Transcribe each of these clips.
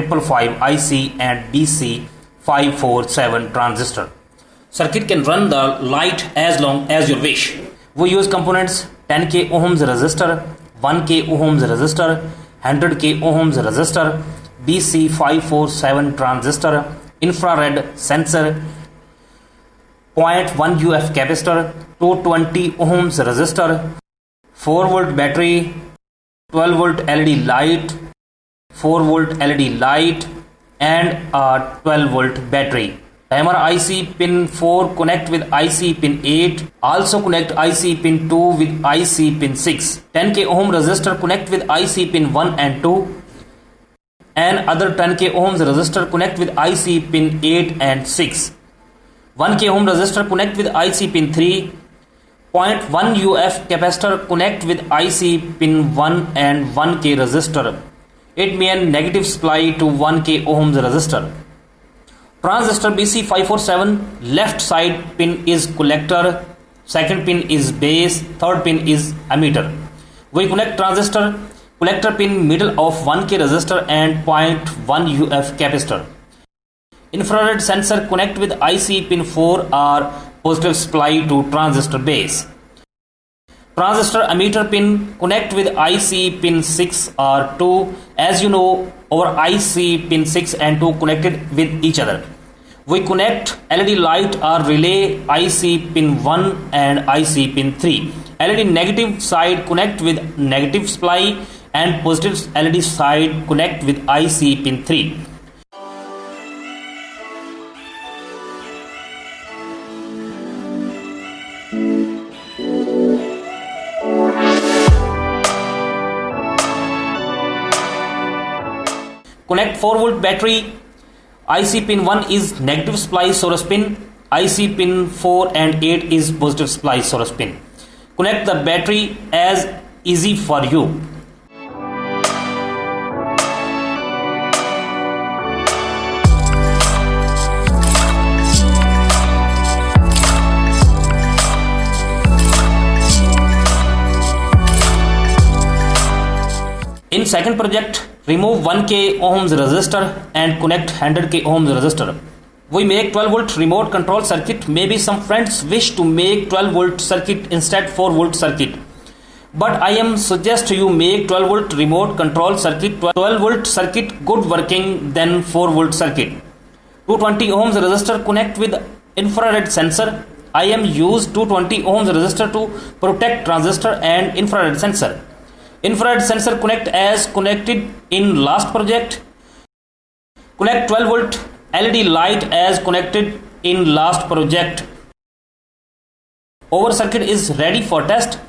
BC555 IC and BC547 transistor. Circuit can run the light as long as you wish. We use components 10k ohms resistor, 1k ohms resistor, 100k ohms resistor, BC547 transistor, infrared sensor, 0.1 UF capacitor, 220 ohms resistor, 4 volt battery, 12 volt LED light, 4 volt LED light and a 12 volt battery. Timer IC pin 4 connect with IC pin 8. Also connect IC pin 2 with IC pin 6. 10k ohm resistor connect with IC pin 1 and 2. And other 10k ohms resistor connect with IC pin 8 and 6. 1k ohm resistor connect with IC pin 3. 0.1 UF capacitor connect with IC pin 1 and 1k resistor. It means negative supply to 1k ohms resistor. Transistor BC547 left side pin is collector, second pin is base, third pin is emitter. We connect transistor collector pin middle of 1k resistor and 0.1 UF capacitor. Infrared sensor connect with IC pin 4 are positive supply to transistor base. Transistor emitter pin connect with IC pin 6 or 2. As you know, our IC pin 6 and 2 connected with each other. We connect LED light or relay IC pin 1 and IC pin 3. LED negative side connect with negative supply and positive LED side connect with IC pin 3. Connect 4 volt battery. IC pin 1 is negative supply source pin. IC pin 4 and 8 is positive supply source pin. Connect the battery as easy for you. In second project, remove 1k ohms resistor and connect 100k ohms resistor. We make 12 volt remote control circuit. Maybe some friends wish to make 12 volt circuit instead 4 volt circuit. But I am suggest you make 12 volt remote control circuit. 12 volt circuit good working than 4 volt circuit. 220 ohms resistor connect with infrared sensor. I am use 220 ohms resistor to protect transistor and infrared sensor. Infrared sensor connect as connected in last project. Connect 12 volt LED light as connected in last project. Our circuit is ready for test.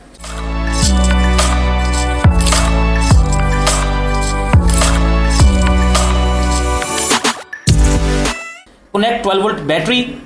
Connect 12 volt battery.